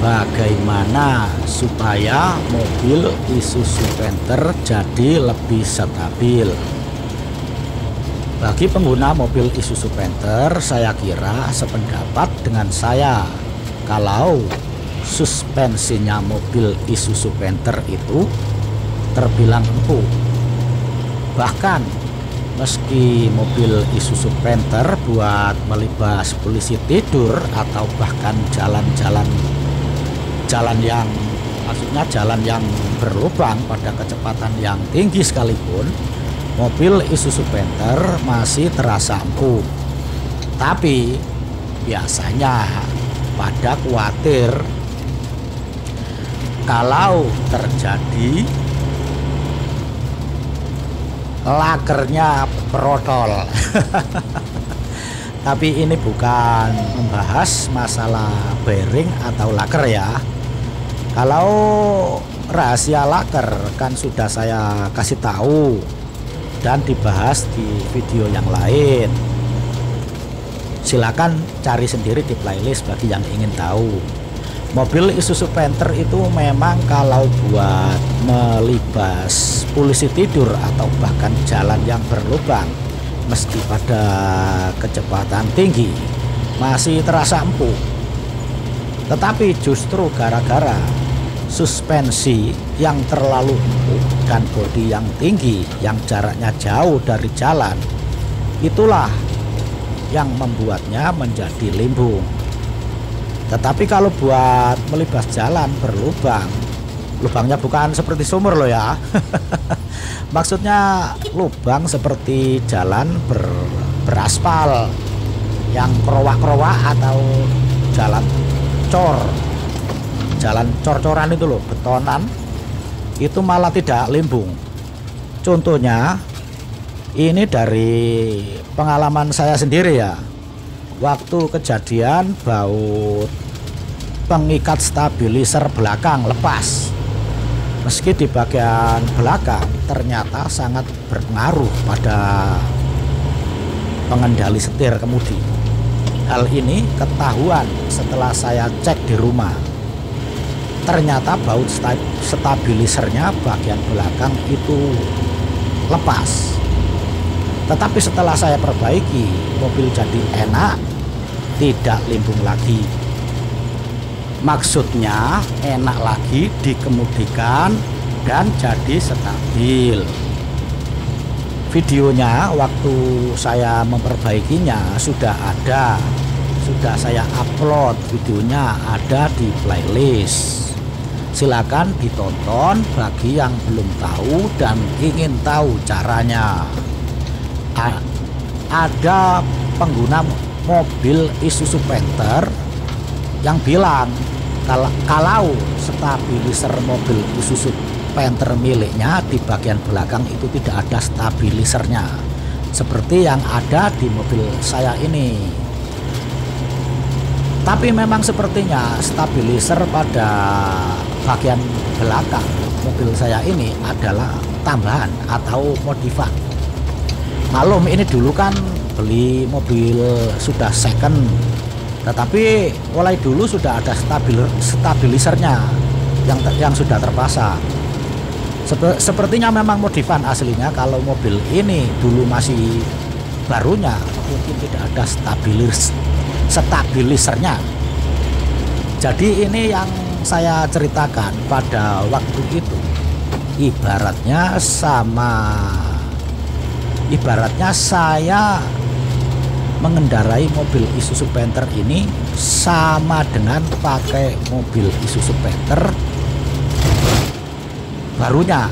bagaimana supaya mobil Isuzu Panther jadi lebih stabil. Bagi pengguna mobil Isuzu Panther, saya kira sependapat dengan saya kalau suspensinya mobil Isuzu Panther itu terbilang empuk. Bahkan meski mobil Isuzu Panther buat melibas polisi tidur atau bahkan jalan yang berlubang pada kecepatan yang tinggi sekalipun, mobil Isuzu Panther masih terasa empuk. Tapi biasanya pada khawatir kalau terjadi lakernya protol. Tapi ini bukan membahas masalah bearing atau laker ya. Kalau rahasia laker kan sudah saya kasih tahu dan dibahas di video yang lain. Silakan cari sendiri di playlist bagi yang ingin tahu. Mobil Isuzu Panther itu memang kalau buat melibas polisi tidur atau bahkan jalan yang berlubang meski pada kecepatan tinggi masih terasa empuk. Tetapi justru gara-gara suspensi yang terlalu empuk dan bodi yang tinggi yang jaraknya jauh dari jalan, itulah yang membuatnya menjadi limbung. Tetapi kalau buat melibas jalan berlubang, lubangnya bukan seperti sumur loh ya. Maksudnya lubang seperti jalan beraspal yang kerowak-kerowak atau jalan cor-coran itu loh, betonan, itu malah tidak limbung. Contohnya ini dari pengalaman saya sendiri ya. Waktu kejadian baut pengikat stabilizer belakang lepas, meski di bagian belakang ternyata sangat berpengaruh pada pengendali setir kemudi. Hal ini ketahuan setelah saya cek di rumah. Ternyata baut stabilizernya bagian belakang itu lepas. Tetapi setelah saya perbaiki, mobil jadi enak, tidak limbung lagi. Maksudnya enak lagi dikemudikan dan jadi stabil. Videonya waktu saya memperbaikinya sudah ada, sudah saya upload, videonya ada di playlist. Silakan ditonton bagi yang belum tahu dan ingin tahu caranya. Ada pengguna mobil Isuzu Panther yang bilang kalau stabilizer mobil Isuzu Panther miliknya di bagian belakang itu tidak ada stabilizernya seperti yang ada di mobil saya ini. Tapi memang sepertinya stabilizer pada bagian belakang mobil saya ini adalah tambahan atau modifan. Malum ini dulu kan beli mobil sudah second, tetapi mulai dulu sudah ada stabilizernya yang sudah terpasang. Sepertinya memang modifan aslinya. Kalau mobil ini dulu masih barunya mungkin tidak ada stabilizernya. Jadi ini yang saya ceritakan pada waktu itu ibaratnya saya mengendarai mobil Isuzu Panther ini sama dengan pakai mobil Isuzu Panther barunya.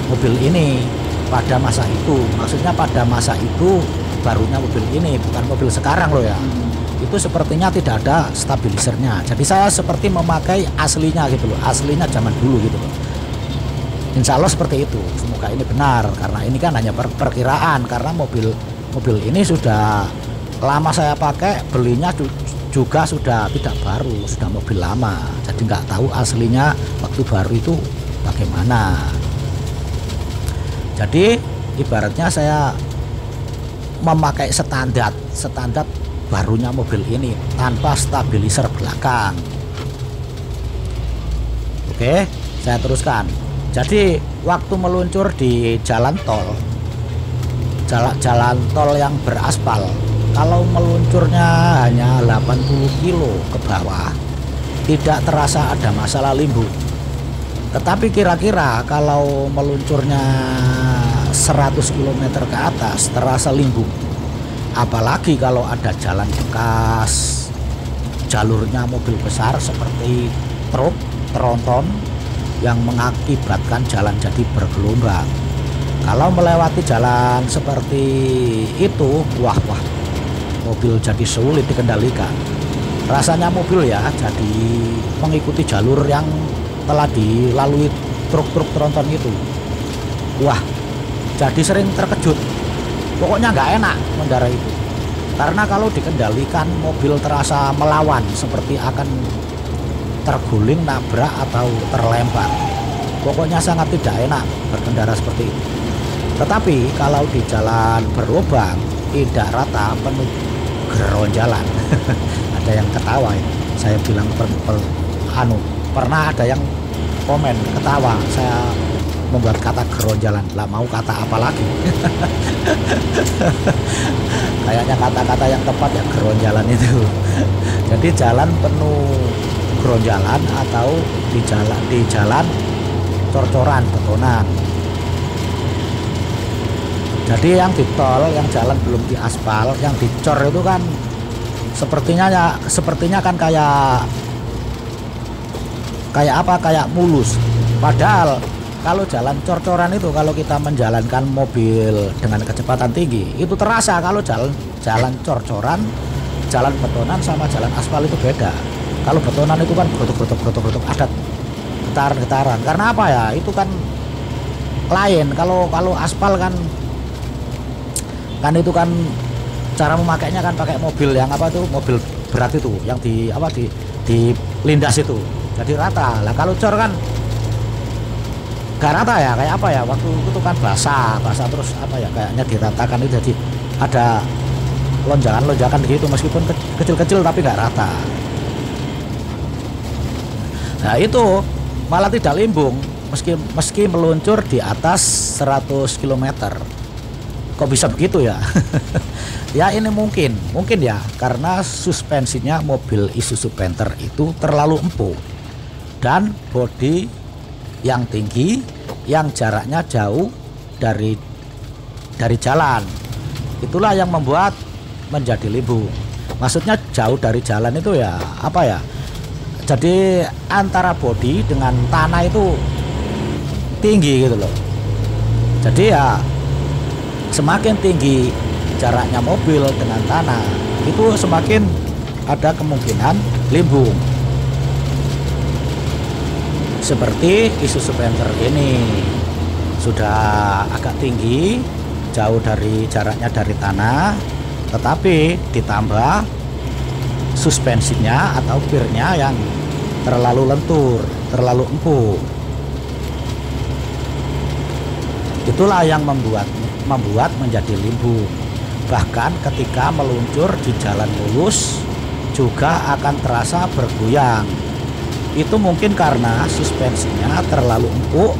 Mobil ini pada masa itu, maksudnya pada masa itu barunya mobil ini, bukan mobil sekarang loh ya. Itu sepertinya tidak ada stabilizernya. Jadi saya seperti memakai aslinya gitu loh, aslinya zaman dulu gitu loh. Insya Allah seperti itu. Semoga ini benar, karena ini kan hanya perkiraan, karena mobil ini sudah lama saya pakai, belinya juga sudah tidak baru, sudah mobil lama. Jadi nggak tahu aslinya waktu baru itu bagaimana. Jadi ibaratnya saya memakai standar barunya mobil ini tanpa stabilizer belakang. Oke, saya teruskan. Jadi waktu meluncur di jalan tol, jalan tol yang beraspal, kalau meluncurnya hanya 80 kilo ke bawah, tidak terasa ada masalah limbung. Tetapi kira-kira kalau meluncurnya 100 km ke atas terasa limbung. Apalagi kalau ada jalan bekas, jalurnya mobil besar seperti truk, tronton yang mengakibatkan jalan jadi bergelombang. Kalau melewati jalan seperti itu, wah, mobil jadi sulit dikendalikan. Rasanya mobil ya jadi mengikuti jalur yang telah dilalui truk-truk tronton itu. Wah, jadi sering terkejut. Pokoknya nggak enak mengendarai itu. Karena kalau dikendalikan mobil terasa melawan, seperti akan terguling, nabrak atau terlempar. Pokoknya sangat tidak enak berkendara seperti itu. Tetapi kalau di jalan berlubang, tidak rata, penuh geronjalan. Ada yang ketawa ya. Saya bilang pernah ada yang komen ketawa saya membuat kata geronjalan. Lah mau kata apa lagi? Kayaknya kata-kata yang tepat ya geronjalan itu. Jadi jalan penuh geronjalan atau di jalan cor-coran, betonan. Jadi yang di tol, yang jalan belum diaspal, yang dicor itu kan sepertinya kan kayak apa, kayak mulus. Padahal kalau jalan cor-coran itu, kalau kita menjalankan mobil dengan kecepatan tinggi, itu terasa. Kalau jalan cor-coran, jalan betonan sama jalan aspal itu beda. Kalau betonan itu kan gerotok, ada getaran-getaran. Karena apa ya? Itu kan lain. Kalau aspal kan itu kan cara memakainya kan pakai mobil yang apa tuh, mobil berat itu, yang di lindas itu. Jadi rata. Lah kalau cor kan gak rata ya, kayak apa ya, waktu itu kan basah terus apa ya, kayaknya diratakan itu, jadi ada lonjakan gitu, meskipun kecil-kecil tapi gak rata. Nah itu malah tidak limbung meski meluncur di atas 100 km. Kok bisa begitu ya? Ya ini mungkin ya karena suspensinya mobil Isuzu Panther itu terlalu empuk dan bodi yang tinggi, yang jaraknya jauh dari jalan. Itulah yang membuat menjadi limbung. Maksudnya jauh dari jalan itu ya apa ya? Jadi antara bodi dengan tanah itu tinggi gitu loh. Jadi ya semakin tinggi jaraknya mobil dengan tanah, itu semakin ada kemungkinan limbung. Seperti Isuzu Panther ini sudah agak tinggi, jauh dari jaraknya dari tanah, tetapi ditambah suspensinya atau pirnya yang terlalu lentur, terlalu empuk. Itulah yang membuat menjadi limbung. Bahkan ketika meluncur di jalan mulus juga akan terasa bergoyang. Itu mungkin karena suspensinya terlalu empuk.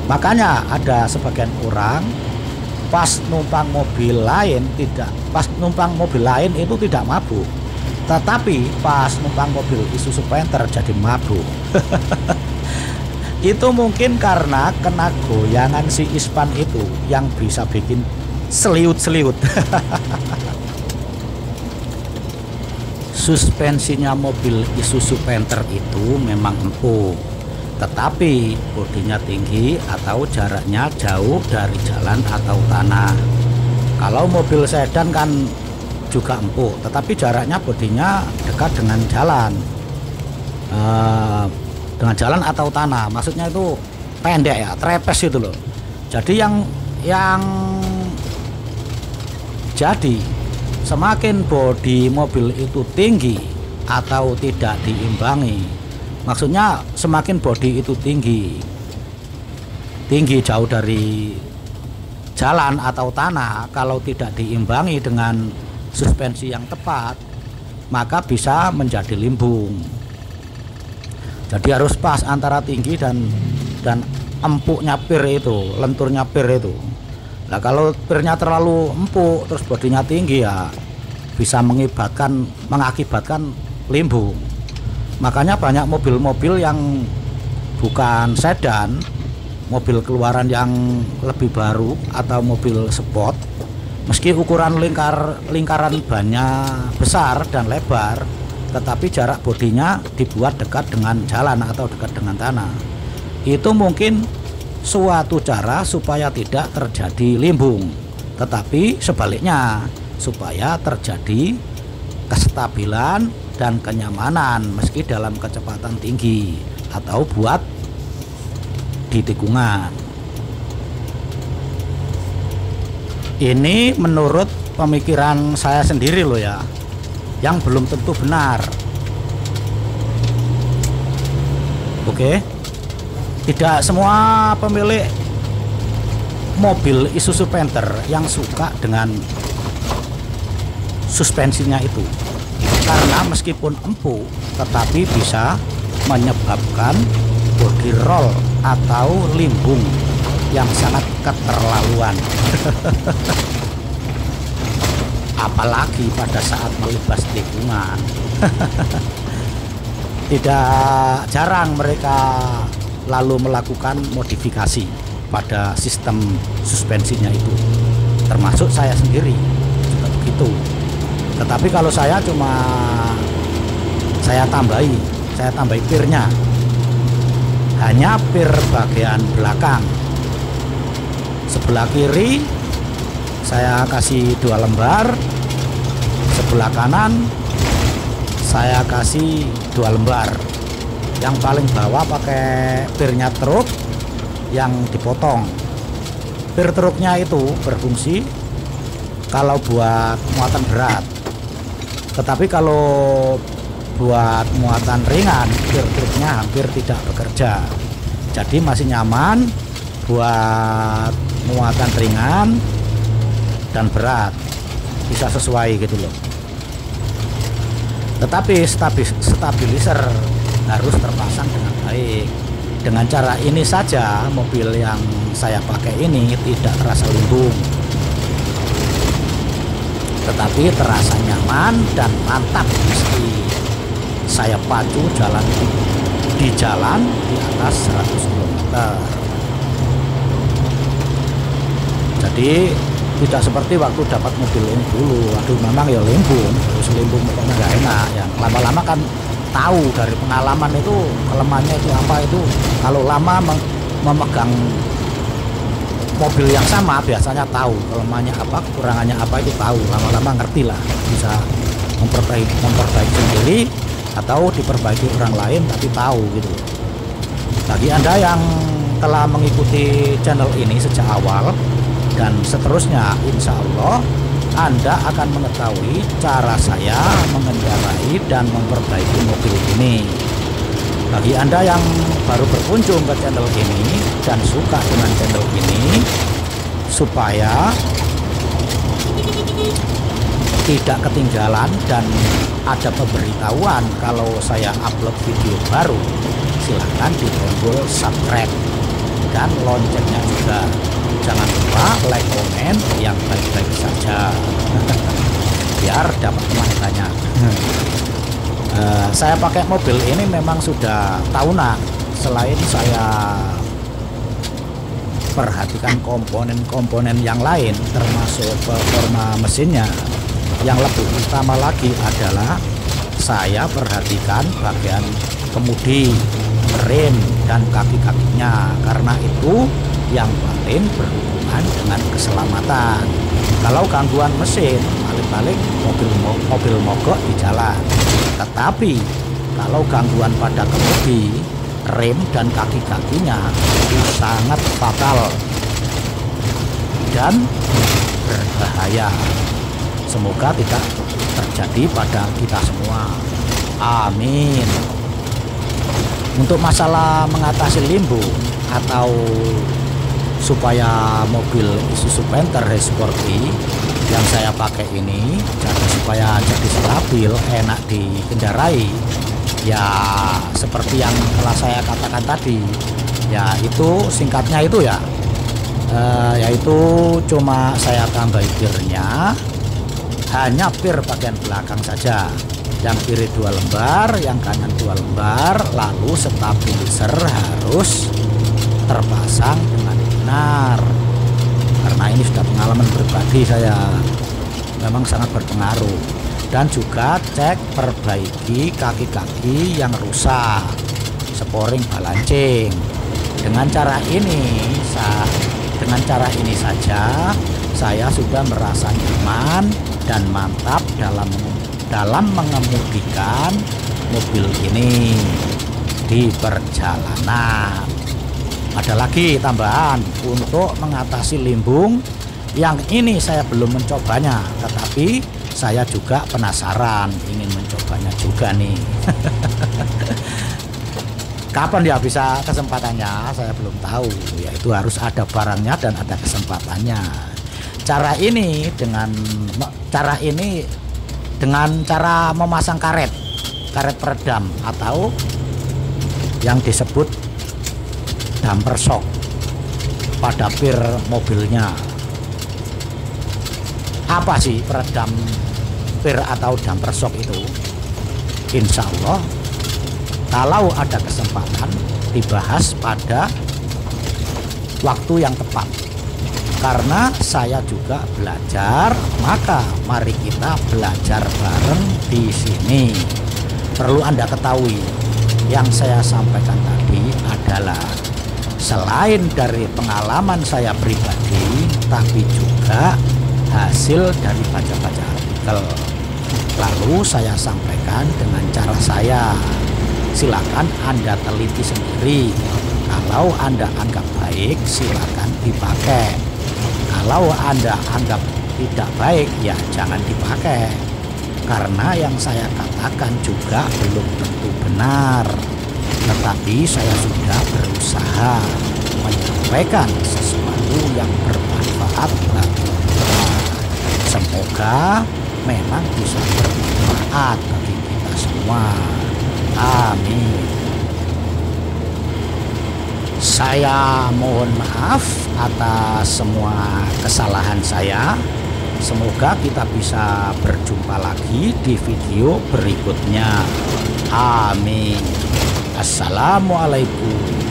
Makanya ada sebagian orang pas numpang mobil lain itu tidak mabuk, tetapi pas numpang mobil Isuzu Panther jadi mabuk. Itu mungkin karena kena goyangan si ispan itu yang bisa bikin seliut-seliut. Suspensinya mobil Isuzu Panther itu memang empuk, tetapi bodinya tinggi atau jaraknya jauh dari jalan atau tanah. Kalau mobil sedan kan juga empuk, tetapi jaraknya bodinya dekat dengan jalan, atau tanah. Maksudnya itu pendek ya, trepes itu loh. Jadi jadi semakin bodi mobil itu tinggi atau tidak diimbangi, maksudnya semakin bodi itu tinggi jauh dari jalan atau tanah, kalau tidak diimbangi dengan suspensi yang tepat, maka bisa menjadi limbung. Jadi harus pas antara tinggi dan empuknya pir itu, lenturnya pir itu. Nah kalau pirnya terlalu empuk terus bodinya tinggi ya bisa mengakibatkan limbung. Makanya banyak mobil-mobil yang bukan sedan, mobil keluaran yang lebih baru atau mobil sport, meski ukuran lingkaran bannya besar dan lebar, tetapi jarak bodinya dibuat dekat dengan jalan atau dekat dengan tanah. Itu mungkin suatu cara supaya tidak terjadi limbung, tetapi sebaliknya supaya terjadi kestabilan dan kenyamanan meski dalam kecepatan tinggi atau buat di tikungan. Ini menurut pemikiran saya sendiri loh ya, yang belum tentu benar. Oke, tidak semua pemilik mobil Isuzu Panther yang suka dengan suspensinya itu, karena meskipun empuk tetapi bisa menyebabkan body roll atau limbung yang sangat keterlaluan. Apalagi pada saat melibas tikungan. Tidak jarang mereka lalu melakukan modifikasi pada sistem suspensinya itu, termasuk saya sendiri juga begitu. Tetapi kalau saya tambahi pirnya, hanya pir bagian belakang. Sebelah kiri saya kasih 2 lembar, sebelah kanan saya kasih 2 lembar. Yang paling bawah pakai pirnya truk yang dipotong. Pir truknya itu berfungsi kalau buat muatan berat, tetapi kalau buat muatan ringan pir truknya hampir tidak bekerja. Jadi masih nyaman buat muatan ringan dan berat, bisa sesuai gitu loh. Tetapi stabilizer harus terpasang dengan baik. Dengan cara ini saja mobil yang saya pakai ini tidak terasa limbung, tetapi terasa nyaman dan mantap meski saya pacu di jalan di atas 100 km. Jadi tidak seperti waktu dapat mobil ini dulu. Waduh, memang ya limbung, terus limbung pokoknya nggak enak. Yang lama-lama kan tahu dari pengalaman itu kelemahannya itu apa. Itu kalau lama memegang mobil yang sama biasanya tahu kelemahannya apa, kekurangannya apa, itu tahu. Lama-lama ngerti lah, bisa memperbaiki sendiri atau diperbaiki orang lain, tapi tahu gitu. Bagi Anda yang telah mengikuti channel ini sejak awal dan seterusnya, insya Allah Anda akan mengetahui cara saya mengendarai dan memperbaiki mobil ini. Bagi Anda yang baru berkunjung ke channel ini dan suka dengan channel ini, supaya tidak ketinggalan dan ada pemberitahuan kalau saya upload video baru, silahkan di tombol subscribe dan loncengnya juga. Jangan lupa like, komen yang baik-baik saja biar dapat teman banyak. Saya pakai mobil ini memang sudah tahunan. Selain saya perhatikan komponen-komponen yang lain termasuk performa mesinnya, yang lebih utama lagi adalah saya perhatikan bagian kemudi, rem, dan kaki-kakinya, karena itu yang paling berhubungan dengan keselamatan. Kalau gangguan mesin, paling-paling mobil mogok di jalan. Tetapi kalau gangguan pada kemudi, rem, dan kaki-kakinya itu sangat fatal dan berbahaya. Semoga tidak terjadi pada kita semua. Amin. Untuk masalah mengatasi limbung atau supaya mobil Isuzu Panther Sporty yang saya pakai ini supaya jadi stabil, enak dikendarai, Ya seperti yang telah saya katakan tadi, ya itu singkatnya itu ya, yaitu cuma saya tambahi pirnya, hanya pir bagian belakang saja, yang kiri 2 lembar, yang kanan 2 lembar, lalu stabilizer harus terpasang dengan benar. Karena ini sudah pengalaman pribadi saya, memang sangat berpengaruh. Dan juga cek perbaiki kaki-kaki yang rusak, sporing balancing. Dengan cara ini saja saya sudah merasa nyaman dan mantap dalam mengemudikan mobil ini di perjalanan. Ada lagi tambahan untuk mengatasi limbung, yang ini saya belum mencobanya, tetapi saya juga penasaran, ingin mencobanya juga nih. Kapan ya bisa kesempatannya, saya belum tahu. Yaitu harus ada barangnya dan ada kesempatannya. Cara ini dengan cara memasang karet peredam atau yang disebut damper shock pada pir mobilnya. Apa sih peredam pir atau damper shock itu? Insya Allah kalau ada kesempatan dibahas pada waktu yang tepat, karena saya juga belajar, maka mari kita belajar bareng di sini. Perlu Anda ketahui, yang saya sampaikan tadi adalah selain dari pengalaman saya pribadi, tapi juga hasil dari baca-baca artikel. Lalu saya sampaikan dengan cara saya. Silakan Anda teliti sendiri. Kalau Anda anggap baik, silakan dipakai. Kalau Anda anggap tidak baik, ya jangan dipakai. Karena yang saya katakan juga belum tentu benar. Tetapi saya sudah berusaha menyampaikan sesuatu yang bermanfaat bagi kita. Semoga memang bisa bermanfaat bagi kita semua. Amin. Saya mohon maaf atas semua kesalahan saya. Semoga kita bisa berjumpa lagi di video berikutnya. Amin. Assalamualaikum.